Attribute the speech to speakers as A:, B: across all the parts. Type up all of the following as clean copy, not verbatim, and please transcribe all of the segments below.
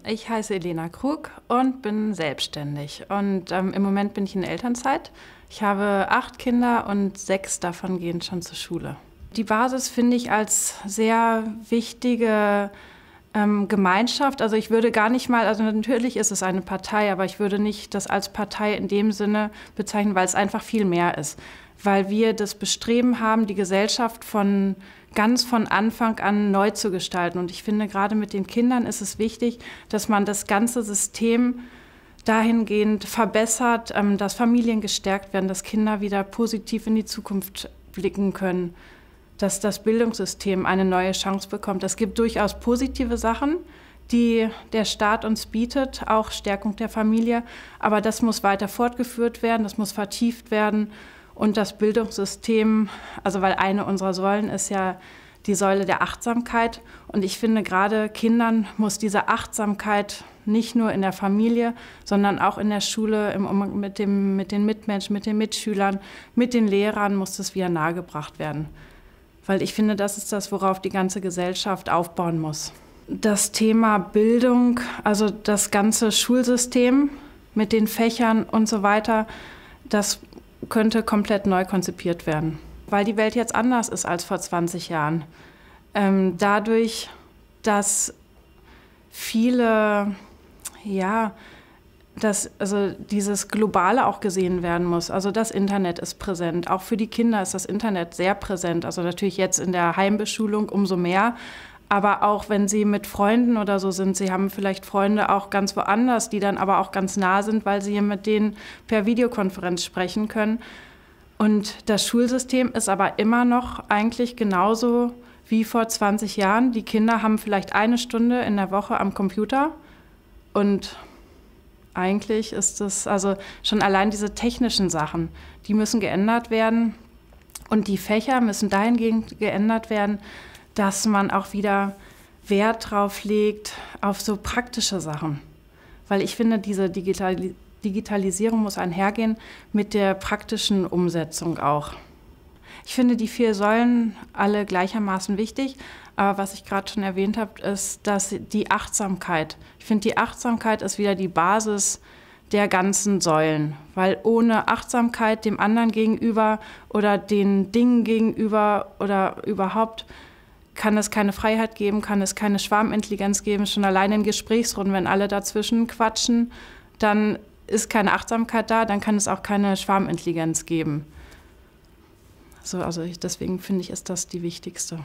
A: Ich heiße Elena Krug und bin selbstständig. Und im Moment bin ich in Elternzeit. Ich habe 8 Kinder und 6 davon gehen schon zur Schule. Die Basis finde ich als sehr wichtige Gemeinschaft. Also ich würde gar nicht mal, also natürlich ist es eine Partei, aber ich würde nicht das als Partei in dem Sinne bezeichnen, weil es einfach viel mehr ist. Weil wir das Bestreben haben, die Gesellschaft ganz von Anfang an neu zu gestalten. Und ich finde, gerade mit den Kindern ist es wichtig, dass man das ganze System dahingehend verbessert, dass Familien gestärkt werden, dass Kinder wieder positiv in die Zukunft blicken können, dass das Bildungssystem eine neue Chance bekommt. Es gibt durchaus positive Sachen, die der Staat uns bietet, auch Stärkung der Familie. Aber das muss weiter fortgeführt werden, das muss vertieft werden. Und das Bildungssystem, also weil eine unserer Säulen ist ja die Säule der Achtsamkeit. Und ich finde, gerade Kindern muss diese Achtsamkeit nicht nur in der Familie, sondern auch in der Schule, im Umgang mit den Mitmenschen, mit den Mitschülern, mit den Lehrern muss das wieder nahegebracht werden. Weil ich finde, das ist das, worauf die ganze Gesellschaft aufbauen muss. Das Thema Bildung, also das ganze Schulsystem mit den Fächern und so weiter, das könnte komplett neu konzipiert werden, weil die Welt jetzt anders ist als vor 20 Jahren. Dadurch, dass viele, dass also dieses Globale auch gesehen werden muss. Also das Internet ist präsent. Auch für die Kinder ist das Internet sehr präsent. Also natürlich jetzt in der Heimbeschulung umso mehr. Aber auch wenn sie mit Freunden oder so sind, sie haben vielleicht Freunde auch ganz woanders, die dann aber auch ganz nah sind, weil sie mit denen per Videokonferenz sprechen können. Und das Schulsystem ist aber immer noch eigentlich genauso wie vor 20 Jahren. Die Kinder haben vielleicht 1 Stunde in der Woche am Computer und eigentlich ist es, also schon allein diese technischen Sachen, die müssen geändert werden und die Fächer müssen dahingehend geändert werden, dass man auch wieder Wert drauf legt auf so praktische Sachen. Weil ich finde, diese Digitalisierung muss einhergehen mit der praktischen Umsetzung auch. Ich finde die 4 Säulen alle gleichermaßen wichtig. Aber was ich gerade schon erwähnt habe, ist, dass die Achtsamkeit, ich finde, die Achtsamkeit ist wieder die Basis der ganzen Säulen. Weil ohne Achtsamkeit dem anderen gegenüber oder den Dingen gegenüber oder überhaupt kann es keine Freiheit geben, kann es keine Schwarmintelligenz geben. Schon alleine in Gesprächsrunden, wenn alle dazwischen quatschen, dann ist keine Achtsamkeit da, dann kann es auch keine Schwarmintelligenz geben. So, also deswegen finde ich, ist das die wichtigste.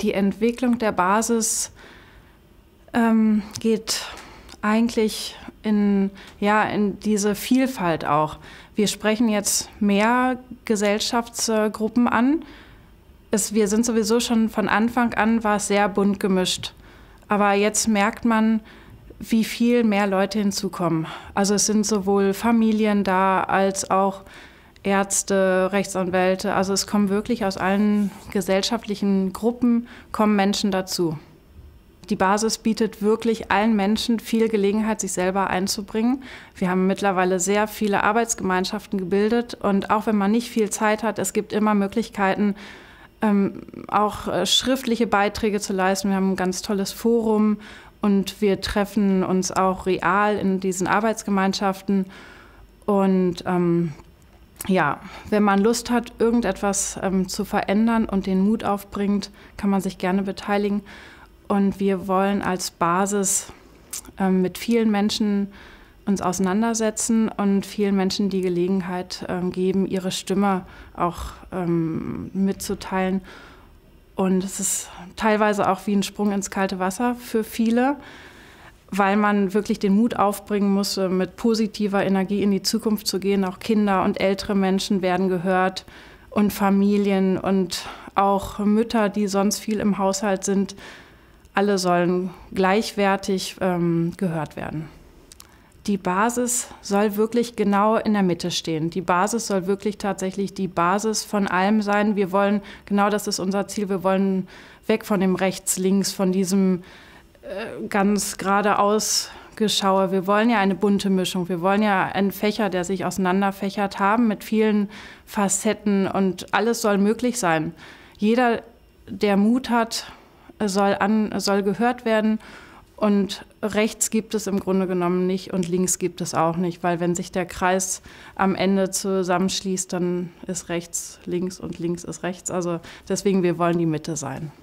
A: Die Entwicklung der Basis geht eigentlich in diese Vielfalt auch. Wir sprechen jetzt mehr Gesellschaftsgruppen an. Wir sind sowieso schon von Anfang an, war es sehr bunt gemischt. Aber jetzt merkt man, wie viel mehr Leute hinzukommen. Also es sind sowohl Familien da, als auch Ärzte, Rechtsanwälte. Also es kommen wirklich aus allen gesellschaftlichen Gruppen, kommen Menschen dazu. Die Basis bietet wirklich allen Menschen viel Gelegenheit, sich selber einzubringen. Wir haben mittlerweile sehr viele Arbeitsgemeinschaften gebildet. Und auch wenn man nicht viel Zeit hat, es gibt immer Möglichkeiten, auch schriftliche Beiträge zu leisten. Wir haben ein ganz tolles Forum und wir treffen uns auch real in diesen Arbeitsgemeinschaften. Und wenn man Lust hat, irgendetwas zu verändern und den Mut aufbringt, kann man sich gerne beteiligen. Und wir wollen als Basis mit vielen Menschen uns auseinandersetzen und vielen Menschen die Gelegenheit geben, ihre Stimme auch mitzuteilen. Und es ist teilweise auch wie ein Sprung ins kalte Wasser für viele, weil man wirklich den Mut aufbringen muss, mit positiver Energie in die Zukunft zu gehen. Auch Kinder und ältere Menschen werden gehört und Familien und auch Mütter, die sonst viel im Haushalt sind. Alle sollen gleichwertig gehört werden. Die Basis soll wirklich genau in der Mitte stehen. Die Basis soll wirklich tatsächlich die Basis von allem sein. Wir wollen, genau das ist unser Ziel, wir wollen weg von dem Rechts, Links, von diesem ganz geradeaus Geschaue. Wir wollen ja eine bunte Mischung. Wir wollen ja einen Fächer, der sich auseinanderfächert haben mit vielen Facetten und alles soll möglich sein. Jeder, der Mut hat, soll gehört werden Und rechts gibt es im Grunde genommen nicht und links gibt es auch nicht, weil wenn sich der Kreis am Ende zusammenschließt, dann ist rechts links und links ist rechts. Also deswegen, wir wollen die Mitte sein.